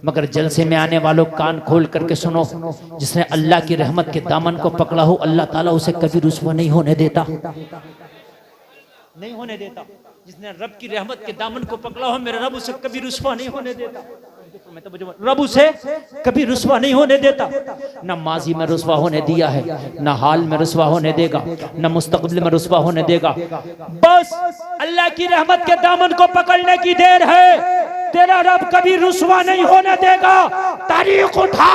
मगर जलसे में आने वालों कान खोल करके सुनो, जिसने अल्लाह की रहमत के दामन को पकड़ा हो अल्लाह ताला उसे कभी रुस्वा नहीं होने देता, नहीं होने देता। जिसने रब की रहमत के दामन को पकड़ा हो मेरा रब उसे कभी रुस्वा नहीं होने देता। रब उसे कभी रुस्वा नहीं होने देता। न माजी में रुस्वा होने दिया है, न हाल में रुस्वा होने देगा, न मुस्तकबिल में रुस्वा होने देगा। बस अल्लाह की रहमत के दामन को पकड़ने की देर है, तेरा रब कभी रुस्वा नहीं होने देगा। तारीख उठा,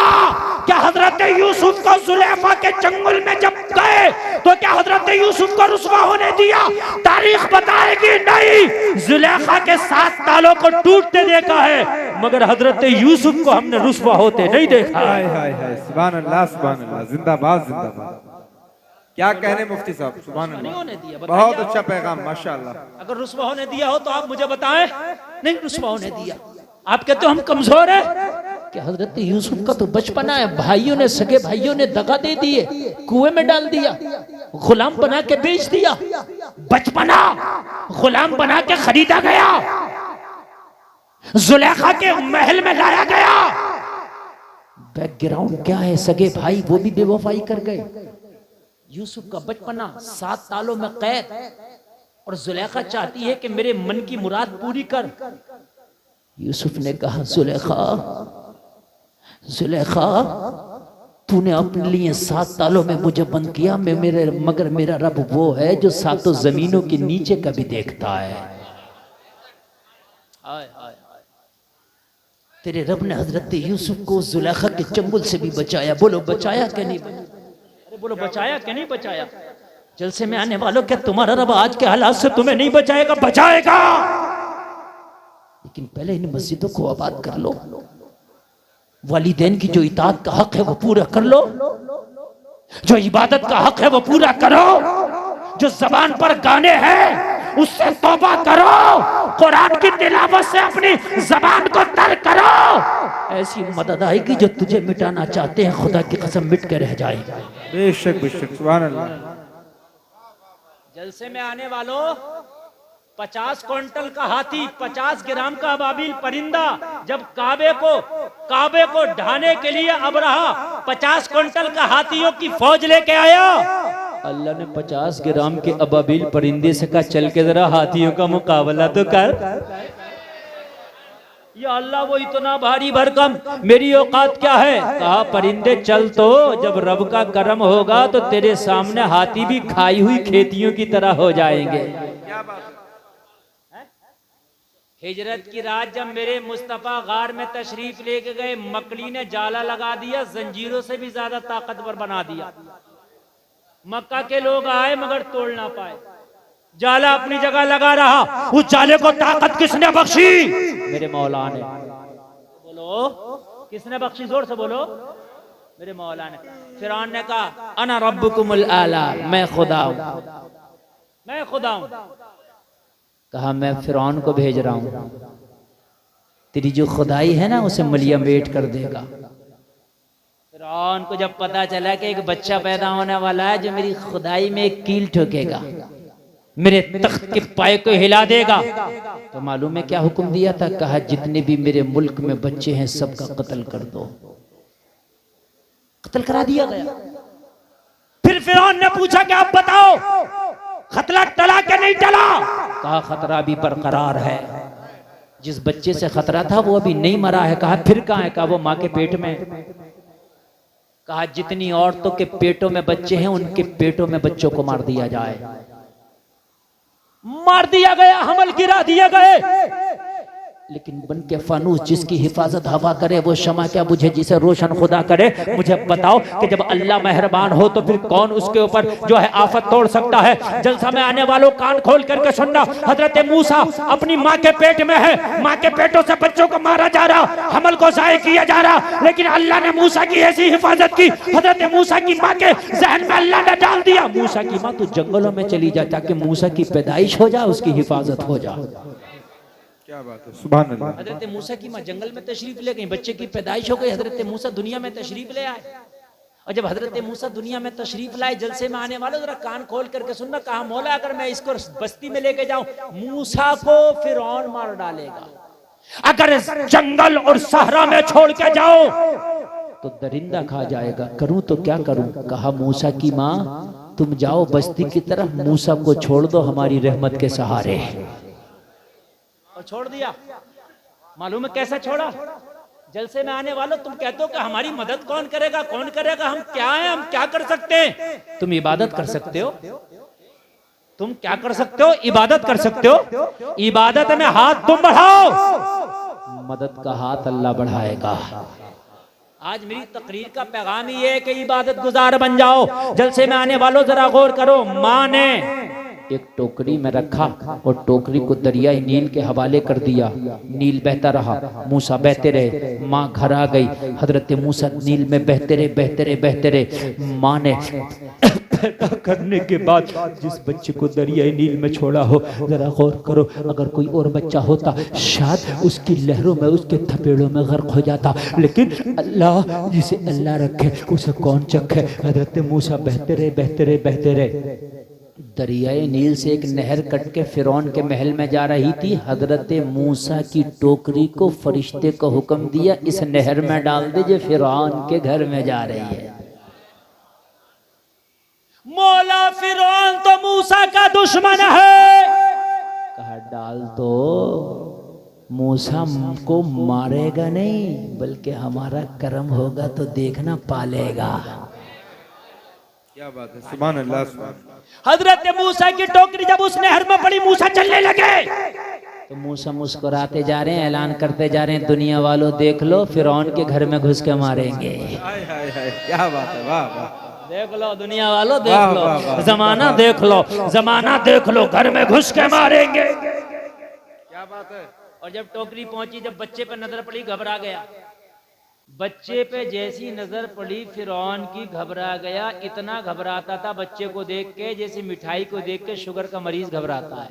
क्या हजरत यूसुफ को जुलेखा के चंगुल में जब गए तो क्या हजरत यूसुफ को रुस्वा होने दिया? तारीख बताएगी नहीं। जुलेखा के 7 तालों को टूटते देखा है, मगर हजरत यूसुफ को हमने रुस्वा होते नहीं देखा। हाय हाय हाय, सुभान अल्लाह सुभान अल्लाह, जिंदाबाद जिंदाबाद। क्या कहने मुफ्ती साहब, सुभान अल्लाह, होने दिया, बहुत अच्छा पैगाम माशाअल्लाह। अगर रुस्वा होने दिया हो तो आप मुझे बताएं। नहीं रुस्वा होने दिया। आप कहते हो हम कमजोर हैं, कि हजरत यूसुफ का तो बचपना है, भाइयों ने, सगे भाइयों ने दगा दे दिए, कुएं में डाल दिया, गुलाम बना के बेच दिया। बचपना गुलाम बना के खरीदा गया, जुलेखा के महल में लाया गया। बैकग्राउंड क्या है? सगे भाई वो भी बेवफाई कर गए। यूसुफ का बचपना 7 सालों में कैद, और जुलेखा चाहती है कि मेरे मन की मुराद पूरी कर। यूसुफ ने कहा जुलेखा, जुलेखा तूने अपने लिए 7 सालों में मुझे बंद किया, मगर मेरा रब वो है जो 7 जमीनों के नीचे का भी देखता है। आय आय आय। तेरे रब ने हजरत यूसुफ को जुलेखा के चंगुल से भी बचाया। बोलो बचाया कि नहीं? अरे बोलो बचाया कि नहीं बचाया? जलसे में आने वालों, क्या तुम्हारा रब आज के हालात से तुम्हें नहीं बचाएगा? बचाएगा। लेकिन पहले इन मस्जिदों को आबाद कर लो, वालिदैन की जो इताअत का हक है वो पूरा कर लो, जो इबादत का हक है वो पूरा करो, जो जबान पर गाने हैं उससे तौबा करो, कुरान की तिलावत से अपनी जबान को तर करो। ऐसी मदद आएगी जो तुझे मिटाना चाहते हैं खुदा की कसम मिट के रह जाएगी। बेशक बेशक, सुभान अल्लाह। जलसे में आने वालों, 50 क्विंटल का हाथी, 50 ग्राम का अबाबिल परिंदा जब काबे को ढाने के लिए अबरहा 50 क्विंटल का हाथियों की फौज लेके आया, अल्लाह ने 50 ग्राम के अबाबिल परिंदे से कहा चल के जरा हाथियों का मुकाबला तो कर। या अल्लाह वो इतना भारी भरकम, मेरी औकात क्या है? कहा परिंदे चल, तो जब रब का करम होगा तो तेरे सामने हाथी भी खाई हुई खेतियों की तरह हो जाएंगे। हिजरत की रात जब मेरे मुस्तफा गार में तशरीफ लेके गए, मकड़ी ने जाला लगा दिया, जंजीरों से भी ज्यादा ताकतवर बना दिया। मक्का के लोग आए मगर तोड़ ना पाए, जाला अपनी जगह लगा रहा। उस जाले को ताकत किसने बख्शी? मेरे मौला ने। बोलो किसने बख्शी? जोर से बोलो। मेरे मौला ने। फिरौन ने कहा अना रब्बुकुमुल आला, मैं खुदा हूं, मैं खुदा हूं। कहा मैं फिरौन को भेज रहा हूं, तेरी जो खुदाई है ना उसे मलिया मेट कर देगा। फिरौन को जब पता चला कि एक बच्चा पैदा होने वाला है जो मेरी खुदाई में एक कील ठोकेगा, मेरे तख्त के पाए को हिला देगा, तो मालूम है क्या हुक्म दिया था? कहा जितने भी मेरे मुल्क में बच्चे हैं सबका कत्ल कर दो। कत्ल करा दिया गया। फिर फिरौन ने पूछा कि आप बताओ खतरा टला के नहीं टला? कहा खतरा भी बरकरार है, जिस बच्चे से खतरा था वो अभी नहीं मरा है। कहा फिर कहां है? कहा वो मां के पेट में। कहा जितनी औरतों के पेटों में बच्चे हैं उनके पेटों में बच्चों को मार दिया जाए। मार दिया गया, हमल गिरा दिए गए। लेकिन बन के फानूस जिसकी हिफाजत हवा करे वो शमा क्या बुझे जिसे रोशन खुदा करे। मुझे बताओ कि जब अल्लाह मेहरबान हो तो फिर कौन उसके ऊपर जो है आफत तोड़ सकता है। जलसा में आने वालों कान खोल करके सुनना, हजरत मूसा अपनी माँ के पेट में है, माँ के पेटों से बच्चों को मारा जा रहा, हमल को जाये किया जा रहा, लेकिन अल्लाह ने मूसा की ऐसी हिफाजत की, हजरत मूसा की माँ के जहन में अल्लाह ने डाल दिया, मूसा की माँ तू जंगलों में चली जा ताकि मूसा की पैदाइश हो जाए, उसकी हिफाजत हो जाए। क्या बात है, सुभान अल्लाह। हजरत मूसा की माँ जंगल में तशरीफ ले गई, बच्चे की पैदाइश हो गई, हजरत मूसा दुनिया में तशरीफ ले आए। और जब हजरत मूसा दुनिया में तशरीफ लाए, जलसे में आने वालों जरा कान खोल करके सुनना। कहा मौला अगर मैं इसको बस्ती में लेके जाऊं मूसा को फिरौन मार डालेगा, अगर इस जंगल और सहरा में छोड़ के जाओ तो दरिंदा खा जाएगा, करूं तो क्या करूं। कहा मूसा की माँ तुम जाओ बस्ती की तरफ, मूसा को छोड़ दो हमारी रहमत के सहारे। और छोड़ दिया। मालूम है कैसा छोड़ा? जलसे में आने वालों तुम कहते हो कि हमारी मदद कौन करेगा, कौन करेगा, हम क्या हैं, हम क्या कर सकते हैं? तुम इबादत कर सकते हो। तुम क्या कर सकते हो? इबादत कर सकते हो। इबादत में हाथ तुम बढ़ाओ, मदद का हाथ अल्लाह बढ़ाएगा। आज मेरी तकरीर का पैगाम ये है कि इबादत गुजार बन जाओ। जलसे में आने वालों जरा गौर करो। माँ ने एक टोकरी में रखा और टोकरी को दरियाई नील के हवाले कर दिया। नील बहता रहा, मूसा बहते रहे। माँ घर आ गई। हजरत मूसा नील में बहते रहे, बहते रहे, बहते रहे। माँ ने पैदा करने के बाद जिस बच्चे को दरियाई नील में छोड़ा हो, जरा गौर करो, अगर कोई और बच्चा होता शायद उसकी लहरों में, उसके थपेड़ों में गर्क हो जाता, लेकिन अल्लाह जिसे अल्लाह रखे उसे कौन चखे। हजरत मूसा बहते रहे, बहते रहे, बहते रहे। दरियाए नील से एक नहर कट के फिरौन के महल में जा रही थी। हजरत मूसा की टोकरी को फरिश्ते को हुक्म दिया इस नहर में डाल दे जो फिरौन के घर में जा रही है। मौला फिरौन तो मूसा का दुश्मन है। कहा डाल तो मूसा को मारेगा नहीं, बल्कि हमारा कर्म होगा तो देखना पालेगा। क्या बात है, सुभान अल्लाह, सुभान। हजरत मूसा की टोकरी जब उस नहर में पड़ी, मूसा चलने लगे तो मूसा मुस्कुराते जा रहे हैं, ऐलान करते जा रहे हैं, दुनिया वालों देख लो फिरौन के घर में घुस के मारेंगे। हाय हाय हाय, क्या बात है, वाह वाह। देख लो दुनिया वालों, देख लो जमाना, देख लो जमाना, देख लो घर में घुस के मारेंगे। क्या बात है। और जब टोकरी पहुंची, जब बच्चे पर नजर पड़ी, घबरा गया। बच्चे पे जैसी नजर पड़ी फिरौन की, घबरा गया। इतना घबराता था बच्चे को देख के जैसे मिठाई को देख के शुगर का मरीज घबराता है।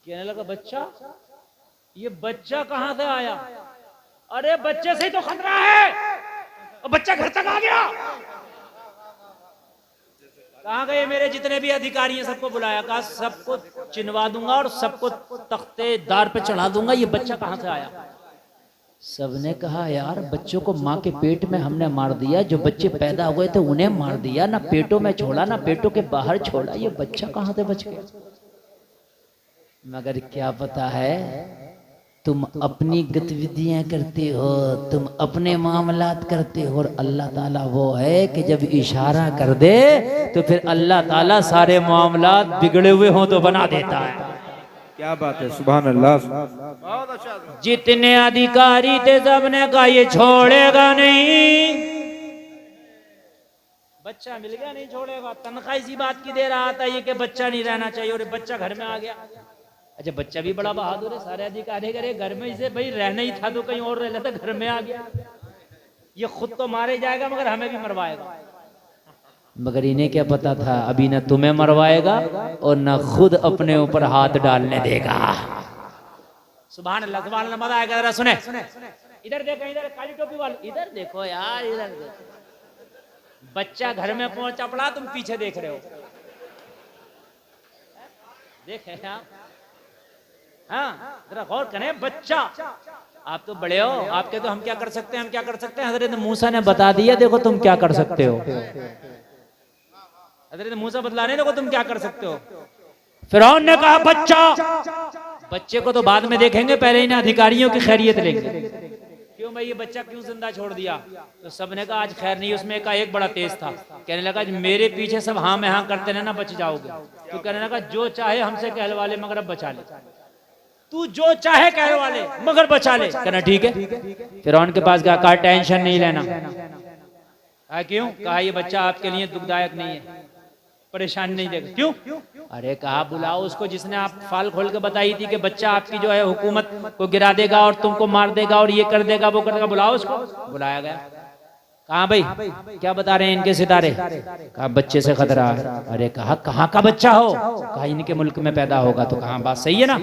कहने लगा बच्चा, ये बच्चा कहां से आया? अरे बच्चे से ही तो खतरा है, और बच्चा घर तक आ गया। कहां गए मेरे जितने भी अधिकारी हैं? सबको बुलाया, कहा सबको चिनवा दूंगा और सबको तख्तेदार पे चढ़ा दूंगा। ये बच्चा कहां से आया? सबने कहा यार बच्चों को माँ के पेट में हमने मार दिया, जो बच्चे पैदा हुए थे उन्हें मार दिया, ना पेटों में छोड़ा ना पेटों के बाहर छोड़ा, ये बच्चा कहां से बच गया? मगर क्या पता है, तुम अपनी गतिविधियां करते हो, तुम अपने मामलात करते हो, और अल्लाह ताला वो है कि जब इशारा कर दे तो फिर अल्लाह ताला सारे मामलात बिगड़े हुए हों तो बना देता है। क्या बात है, सुभान अल्लाह, बहुत अच्छा। जितने अधिकारी थे सबने कहा ये छोड़ेगा नहीं। बच्चा मिल गया, नहीं छोड़ेगा। तनख्वाह इसी बात की दे रहा था ये कि बच्चा नहीं रहना चाहिए, और बच्चा घर में आ गया। अच्छा बच्चा भी बड़ा बहादुर है, सारे अधिकारी करे घर में, इसे भाई रहना ही था तो कहीं और रह लेता, घर में आ गया। ये खुद तो मारे जाएगा मगर हमें भी मरवाएगा। मगर इन्हें क्या पता था अभी न तुम्हें मरवाएगा और न खुद अपने ऊपर हाथ डालने देगा। सुभान अल्लाह, सुभान अल्लाह। मजा आएगा। जरा सुने, इधर देखो, इधर काली टोपी वाले, इधर देखो यार, इधर देखो। बच्चा घर में पहुंचा पड़ा, तुम पीछे देख रहे हो। देखे आप, हाँ जरा गौर करें। बच्चा, आप तो बड़े हो, आपके तो हम क्या कर सकते हैं, हम क्या कर सकते हैं? हजरत मूसा ने बता दिया, देखो तुम क्या कर सकते हो। हजरत मूसा बतला रहे, देखो तुम क्या कर सकते हो। फिरौन ने कहा बच्चा, बच्चे को तो बाद में देखेंगे, पहले इन अधिकारियों की खैरियत लेंगे। क्यों भाई ये बच्चा क्यों जिंदा छोड़ दिया? तो सबने कहा आज खैर नहीं। उसमें का एक बड़ा तेज था, कहने लगा मेरे पीछे सब हाँ में हाँ करते रहना, बच जाओगे। तो कहने लगा जो चाहे हमसे कहलवा ले मगर अब बचा ले, तू जो चाहे कहलवा ले मगर बचा ले। कहना ठीक है। फिरौन के पास कहा टेंशन नहीं लेना। क्यों? कहा ये बच्चा आपके लिए दुखदायक नहीं है, परेशान नहीं देगा। क्यों? अरे कहा बुलाओ उसको जिसने आप फाल खोल के बताई थी कि बच्चा आपकी जो है हुकूमत को गिरा देगा और तुमको मार देगा और ये कर देगा वो कर देगा, बुलाओ उसको। बुलाया गया। कहा भाई क्या बता रहे हैं इनके सितारे? कहा बच्चे से खतरा है। अरे कहा कहाँ का बच्चा हो? कहा इनके मुल्क में पैदा होगा। तो कहा बात सही है ना,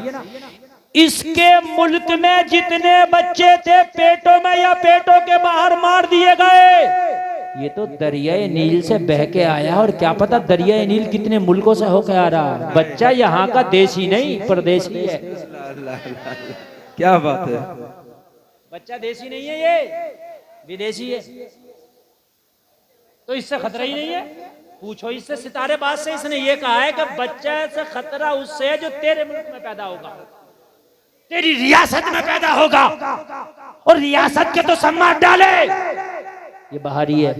इसके मुल्क में जितने बच्चे थे पेटों में या पेटों के बाहर मार दिए गए। ये तो दरियाए नील से बह के आया, और क्या पता दरियाए नील कितने मुल्कों से होकर आ रहा। बच्चा यहाँ का देशी नहीं परदेशी है। क्या बात है। बच्चा देसी नहीं है, ये विदेशी है, तो इससे खतरा ही नहीं है। पूछो इससे, सितारे बात से इसने ये कहा है कि बच्चा से खतरा उससे है जो तेरे मुल्क में पैदा होगा, तेरी रियासत में पैदा होगा, और रियासत के तो सम्मान डाले, ये बाहरी है।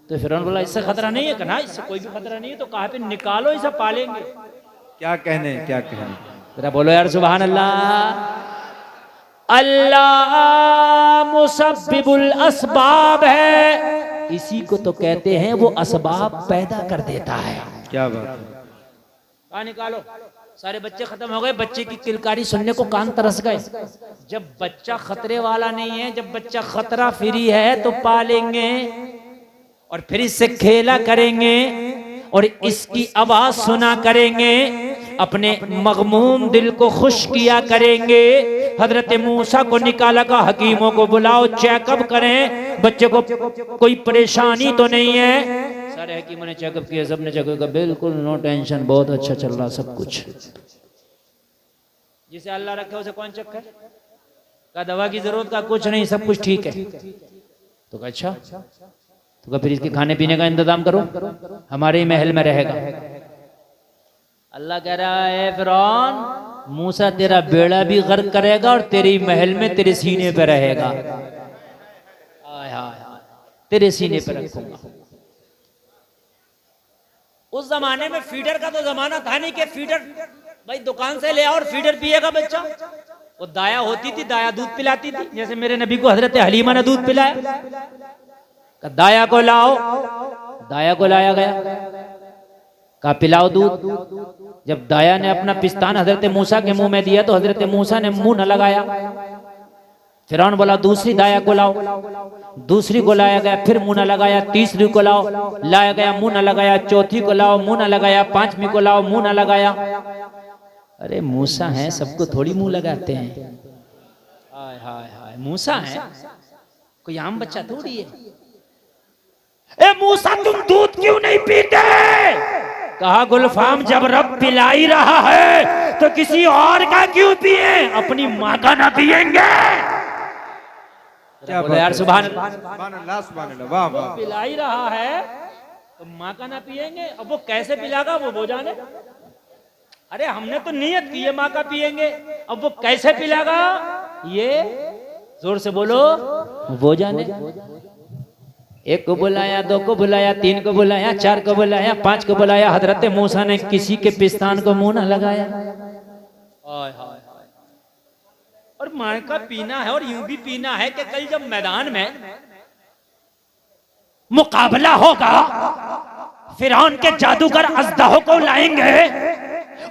तो फिरौन बोला इससे खतरा नहीं है, कहा इससे कोई भी खतरा नहीं है, तो कहा पे निकालो, इसे पालेंगे। क्या कहने, क्या कहने। जरा बोलो यार सुभान अल्लाह। अल्लाह मुसब्बिबुल असबाब है, इसी को तो कहते हैं वो असबाब पैदा कर देता है। क्या बात है। कहा निकालो, सारे बच्चे खत्म हो गए। बच्चे की किलकारी सुनने को कान तरस गए। जब बच्चा खतरे वाला नहीं है, जब बच्चा खतरा फ्री है तो पालेंगे और फिर इससे खेला करेंगे और इसकी आवाज सुना करेंगे, अपने मगमूम दिल को खुश किया करेंगे। हजरत मूसा को निकाला, का हकीमों को बुलाओ, चेकअप करें, बच्चे को कोई परेशानी तो नहीं है। सारे हकीमों ने चेकअप किया, सबने चेकअप किया, बिल्कुल नो टेंशन, बहुत अच्छा चल रहा सब कुछ। जिसे अल्लाह रखे उसे कौन चेक करे? का दवा की जरूरत का कुछ नहीं, सब कुछ ठीक है। तो कहा अच्छा, तो फिर इसके खाने पीने का इंतजाम करो, हमारे ही महल में रहेगा। अल्लाह कह रहा है फिरौन, मूसा तेरा बेड़ा भी गर्क करेगा और तेरी महल में तेरे सीने पे रहेगा। हाय हाय, तेरे सीने पे रखूंगा। उस जमाने में फीडर का तो जमाना था नहीं कि फीडर भाई दुकान से ले आओ और फीडर पिएगा बच्चा। वो दाया होती थी, दाया दूध पिलाती थी, जैसे मेरे नबी को हजरत हलीमा ने दूध पिलाया। दाया को लाओ, दाया को लाया गया, कहा पिलाओ दूध। जब दाया ने अपना पिस्तान हजरत मूसा के मुंह में दिया तो हजरत मूसा ने मुंह न लगाया। फिरौन बोला दूसरी दाया को लाओ, दूसरी को लाया गया, फिर मुंह न लगाया। तीसरी को लाओ, लाया गया, मुंह न लगाया। चौथी को लाओ, मुंह न लगाया। पांचवी को लाओ, मुंह न लगाया। अरे मूसा है, सबको थोड़ी मुंह लगाते हैं। हाय हाय हाय, मूसा है, कोई आम बच्चा थोड़ी है। ए मूसा तुम दूध क्यों नहीं पीते? कहा गुलफाम जब रब पिला ही रहा है तो किसी और का क्यों पिए, अपनी माँ का ना पिएंगे। क्या बोले यार सुभान अल्लाह, सुभान अल्लाह, वाह वाह। पिला ही रहा है तो माँ का ना पिएंगे। अब वो कैसे पिलागा वो जाने। अरे हमने तो नियत की है माँ का पिएंगे, अब वो कैसे पिलागा ये जोर से बोलो वो जाने। एक को बुलाया, दो को बुलाया, तीन को बुलाया, चार को बुलाया, पांच को बुलाया। हजरत मूसा ने किसी के पिस्तान को मुंह न लगाया। और माँ का पीना है और यूं भी पीना है कि कल जब मैदान में मुकाबला होगा, फिरौन के जादूगर अज़दहो को लाएंगे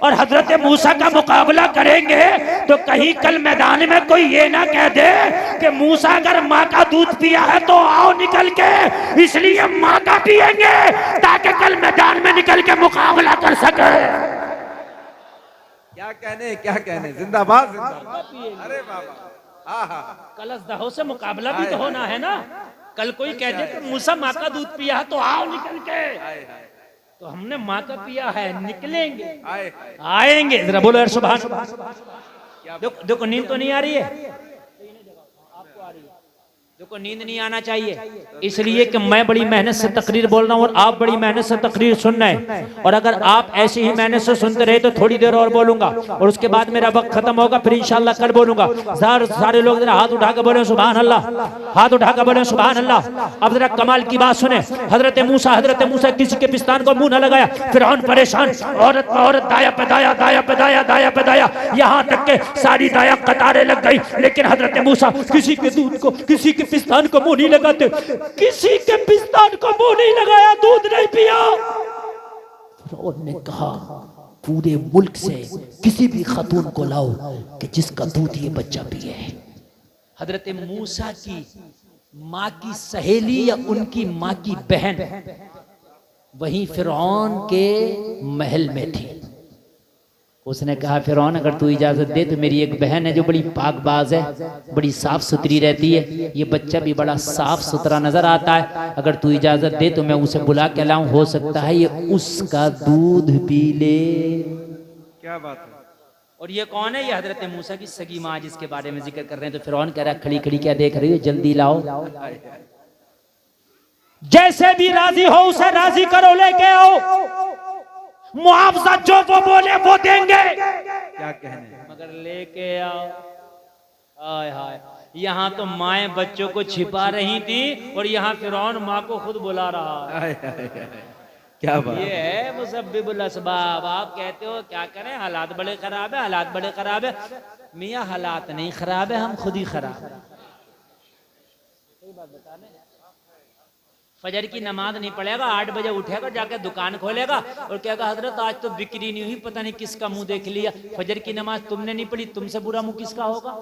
और हजरत मूसा का मुकाबला करेंगे, तो कहीं कल मैदान में कोई ये ना कह दे कि मूसा अगर माँ का दूध पिया है तो आओ निकल के, इसलिए माँ का पिएंगे ताकि कल मैदान में निकल के मुकाबला कर सके। क्या कहने, क्या कहने, जिंदाबाद जिंदाबाद। अरे बाबा, हाँ हाँ, कल अज़दहो से मुकाबला भी तो होना है ना। कल कोई कह दे कि मूसा माँ का दूध पिया है तो आओ निकल के, तो हमने माँ का पिया है, निकलेंगे, आएंगे। जरा बोलो यार सुभान। देखो नींद तो नहीं आ रही है, देखो नींद नहीं आना चाहिए, इसलिए कि मैं बड़ी मेहनत से तकरीर बोल रहा हूँ और आप बड़ी मेहनत से तकरीर सुन रहे हैं। और अगर आप ऐसे ही मेहनत से सुनते रहे तो थोड़ी देर और बोलूंगा और उसके बाद मेरा वक्त खत्म होगा, फिर इंशाल्लाह कल बोलूंगा। सारे लोग जरा हाथ उठा कर बोले सुभान अल्लाह, हाथ उठा कर बोले सुभान अल्लाह। अब जरा कमाल की बात सुने। हजरत मूसा किसी के पिस्तान को मुंह न लगाया। फिरौन परेशान, औरत पे औरत, दाया पे दाया, दाया पे दाया, दाया पे दाया, यहाँ तक के सारी दाया कतारें लग गई, लेकिन हजरत मूसा किसी के दूध को, किसी के पिस्तान को मुंह नहीं लगाते, किसी के पिस्तान को मुंह नहीं लगाया, दूध नहीं पिया। फिरौन ने कहा पूरे मुल्क से किसी भी खातून को लाओ कि जिसका दूध ये बच्चा पिए। हजरत मूसा की माँ की सहेली या उनकी माँ की बहन वहीं फिरौन के महल में थी। उसने कहा फिरौन अगर तू इजाजत दे तो मेरी एक बहन है जो बड़ी पाकबाज है, बड़ी साफ सुथरी रहती है, ये बच्चा भी बड़ा साफ सुथरा नजर आता है, अगर तू इजाजत दे तो मैं उसे बुला के लाऊं, हो सकता है ये उसका दूध पी ले। क्या बात है। और ये कौन है? ये हजरत मूसा की सगी माँ, जिसके बारे में जिक्र कर रहे हैं। तो फिरौन कह रहा है खड़ी खड़ी क्या देख रही हो, जल्दी लाओ, जैसे भी राजी हो उसे राजी करो, लेके आओ, मुआवजा जो वो बोले वो देंगे। क्या कहने, मगर लेके आओ। हाय हाय, यहाँ तो माए बच्चों को छिपा रही थी और यहाँ फिरौन माँ को खुद बुला रहा है। हाय, हाय, हाय। क्या बात, ये है मुसब्बिबुल असबाब। आप कहते हो क्या करें, हालात बड़े खराब है, हालात बड़े खराब है। मियाँ हालात नहीं खराब है, हम खुद ही खराब है। सही बात बता रहे। फजर की नमाज नहीं पढ़ेगा, 8 बजे उठेगा, जाके दुकान खोलेगा और कहेगा हजरत आज तो बिक्री नहीं हुई, पता नहीं किसका मुंह देख लिया। फजर की नमाज तुमने नहीं पढ़ी, तुमसे बुरा मुंह किसका होगा?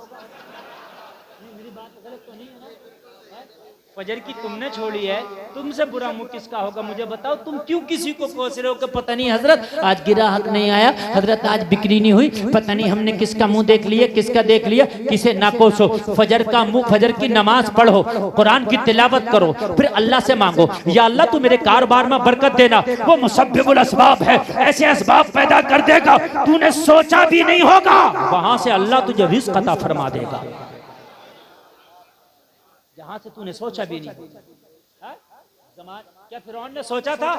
मेरी बात गलत तो नहीं है ना? फजर की तुमने छोड़ी है, तुमसे बुरा मुंह किसका होगा? मुझे बताओ, तुम क्यों किसी को कोस रहे हो कि पता नहीं हजरत आज गिराहक नहीं आया, हजरत आज बिक्री नहीं हुई, पता नहीं हमने किसका मुंह देख लिया, किसका देख लिया। किसे ना कोसो, फजर का मुंह, फजर की नमाज पढ़ो, कुरान की तिलावत करो, फिर अल्लाह से मांगो, या अल्लाह तू मेरे कारोबार में बरकत देना। वो मुसब्बिबुल असबाब है, ऐसे असबाब पैदा कर देगा तूने सोचा भी नहीं होगा। वहां से अल्लाह तुझे रिज़्क़ अता फरमा देगा, जहां से तूने सोचा भी नहीं। क्या फिरौन ने सोचा था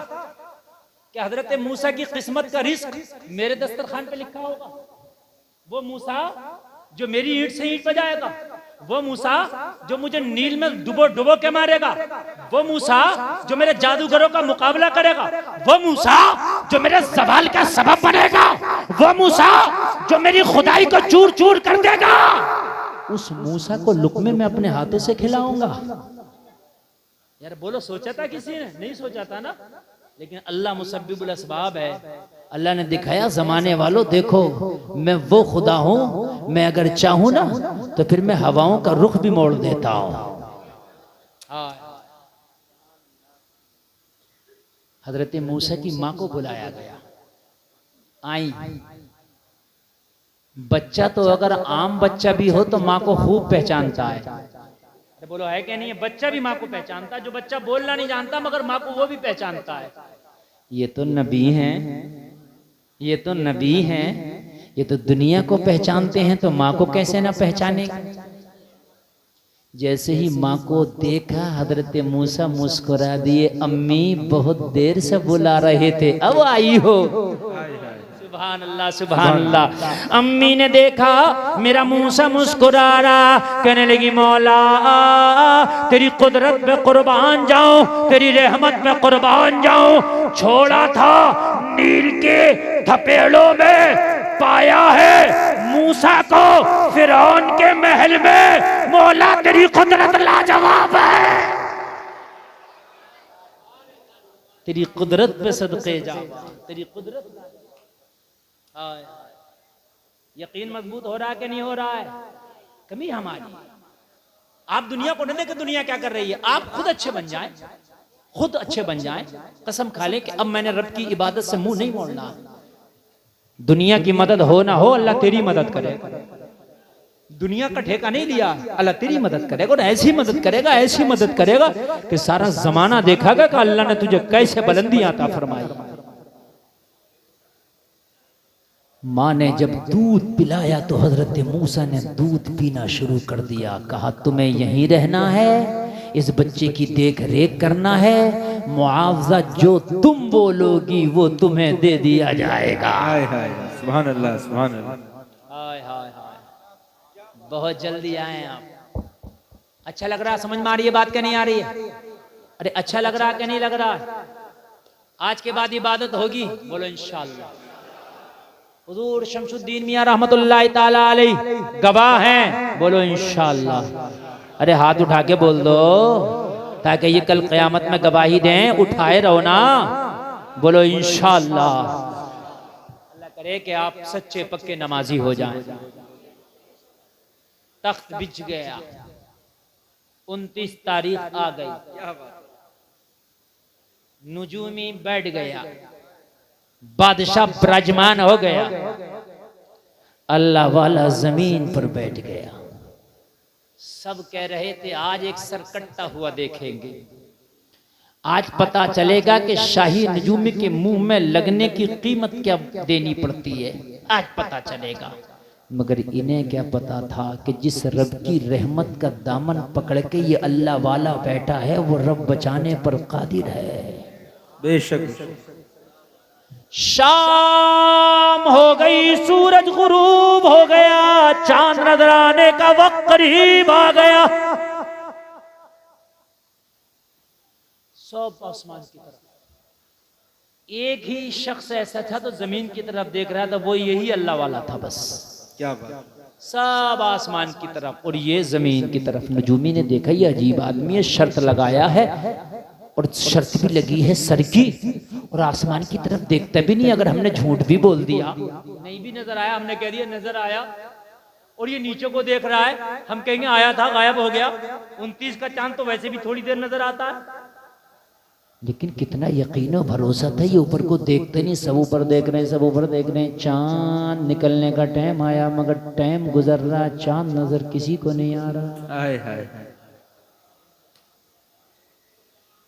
कि हजरत मूसा की किस्मत का रिस्क मेरे दस्तरखान पे लिखा होगा? वो मूसा जो मेरी ईंट से ईंट बजाएगा, वो मूसा जो मुझे नील में डुबो डुबो के मारेगा, वो मूसा जो मेरे जादूगरों का मुकाबला करेगा, वो मूसा जो मेरे सवाल का सबब बनेगा, वो मूसा जो मेरी खुदाई को चूर चूर कर देगा, उस मूसा को लुकमे में अपने हाथों से खिलाऊंगा। यार बोलो, सोचा था किसी ने? नहीं सोचा था ना। लेकिन अल्लाह मुसब्बिबुल असबाब है। अल्लाह ने दिखाया जमाने वालों, देखो मैं वो खुदा हूं, मैं अगर चाहूं ना तो फिर मैं हवाओं का रुख भी मोड़ देता हूं। हजरत मूसा की मां को बुलाया गया, आई। बच्चा तो अगर आम बच्चा भी हो तो माँ को खूब पहचानता है। अरे बोलो है क्या नहीं है? बच्चा भी माँ को पहचानता है। जो बच्चा बोलना नहीं जानता मगर माँ को वो भी पहचानता है। ये तो नबी हैं, ये तो नबी हैं, ये तो दुनिया को पहचानते हैं, तो माँ को कैसे ना पहचाने? जैसे ही माँ को देखा हजरत मूसा मुस्कुरा दिए। अम्मी बहुत देर से बुला रहे थे, अब आई हो। सुभान अल्लाह, सुभान अल्लाह। अम्मी ने देखा मेरा मूसा मुस्कुरा रहा, कहने लगी मौला तेरी कुदरत में कुर्बान जाऊं, तेरी रहमत में कुर्बान जाऊं। छोड़ा था नील के थपेड़ों में, पाया है मूसा को फिरौन के महल में। मौला तेरी कुदरत लाजवाब है, तेरी कुदरत पे सदके जा, तेरी कुदरत। यकीन मजबूत हो रहा है कि नहीं हो रहा है? कमी हमारी। आप दुनिया को डरे कि दुनिया क्या कर रही है, आप खुद अच्छे बन जाएं, खुद अच्छे बन जाएं। कसम खा लें कि अब मैंने रब की इबादत से मुंह नहीं मोड़ना। दुनिया की मदद हो ना हो, अल्लाह तेरी मदद करेगा। दुनिया का ठेका नहीं लिया, अल्लाह तेरी मदद करेगा, और ऐसी मदद करेगा, ऐसी मदद करेगा कि सारा जमाना देखागा कि अल्लाह ने तुझे कैसे बुलंदी अता फरमाई। माँ ने जब दूध पिलाया तो हजरत मूसा ने दूध पीना शुरू कर दिया। कहा तुम्हें यहीं रहना है, इस बच्चे की देख रेख करना है, मुआवजा जो तुम बोलोगी वो तुम्हें दे दिया जाएगा। हाय हाय, सुभान अल्लाह, सुभान अल्लाह। हाय हाय हाय, बहुत जल्दी आए आप। अच्छा लग रहा, समझ में आ रही है बात क्या नहीं आ रही है? अरे अच्छा लग रहा क्या नहीं लग रहा? आज के बाद इबादत होगी, बोलो इंशाअल्लाह। हुजूर शमसुद्दीन मियां रहमतुल्लाह ताला अलैह गवाह हैं, बोलो इंशाअल्लाह। अरे हाथ उठा के बोल दो ताकि ये कल क़यामत में गवाही दें। उठाए रहो ना, बोलो इंशाअल्लाह। अल्लाह करे कि आप सच्चे पक्के नमाजी हो जाएं। तख्त बिछ गया, 29 तारीख आ गई, नुजूमी बैठ गया, बादशाह विराजमान हो गया, अल्लाह वाला जमीन पर बैठ गया। सब कह रहे थे आज एक सरकट्टा हुआ देखेंगे, आज पता चलेगा कि शाही नजूमी के मुंह में लगने की कीमत क्या देनी पड़ती है। आज पता चलेगा। मगर इन्हें क्या पता था कि जिस रब की रहमत का दामन पकड़ के ये अल्लाह वाला बैठा है वो रब बचाने पर कादिर है। बेशक। शाम हो गई, सूरज गुरूब हो गया, चांद नजर आने का वक्त करीब आ गया। सब आसमान की तरफ, एक ही शख्स ऐसा था तो जमीन की तरफ देख रहा था, वो यही अल्लाह वाला था बस। क्या बात। सब आसमान की तरफ और ये जमीन की तरफ। नजूमी ने देखा ये अजीब आदमी है, शर्त लगाया है और शर्त भी लगी है सर की, और आसमान की तरफ देखता भी नहीं। अगर हमने झूठ भी बोल दिया, नहीं भी नजर आया, हमने कह दिया नजर आया, और ये नीचे को देख रहा है, हम कहेंगे आया था गायब हो गया। 29 का चांद तो वैसे भी थोड़ी देर नजर आता है। लेकिन कितना यकीन और भरोसा था, ये ऊपर को देखते नहीं, सब ऊपर देख रहे हैं, सब ऊपर देख रहे हैं। चांद निकलने का टाइम आया मगर टाइम गुजर रहा, चांद नजर किसी को नहीं आ रहा। हाय हाय।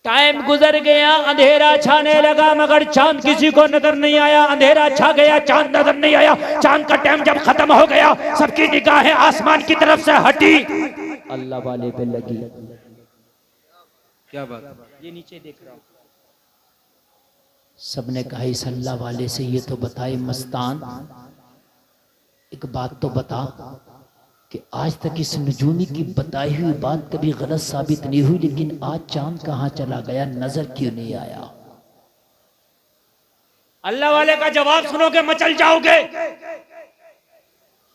टाइम गुजर गया, अंधेरा छाने लगा मगर चांद किसी को नजर नहीं आया। अंधेरा छा गया, चांद नजर नहीं आया। चांद का टाइम जब खत्म हो गया, सबकी निगाहें आसमान की तरफ से हटी, अल्लाह वाले पे लगी। क्या बात। ये नीचे देख रहा हूं। सबने कहा इस अल्लाह वाले से ये तो बताए मस्तान, एक बात तो बता कि आज तक इस नजूमी की बताई हुई बात कभी गलत साबित नहीं हुई, लेकिन आज चांद कहां चला गया, नजर क्यों नहीं आया? अल्लाह वाले का जवाब सुनोगे मचल जाओगे।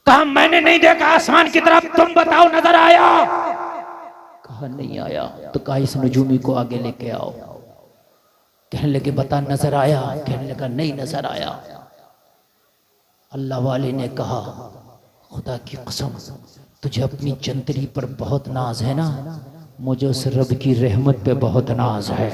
कहा मैंने नहीं देखा आसमान की तरफ, तुम बताओ नजर आया? कहा नहीं आया। तो कहा इस नजूमी को आगे लेके आओ। कहने लगे बता नजर आया? कहने लगा नहीं नजर आया। अल्लाह वाले ने कहा खुदा की कसम तुझे अपनी जंतरी पर बहुत नाज है ना, मुझे उस रब की रहमत पे बहुत नाज है।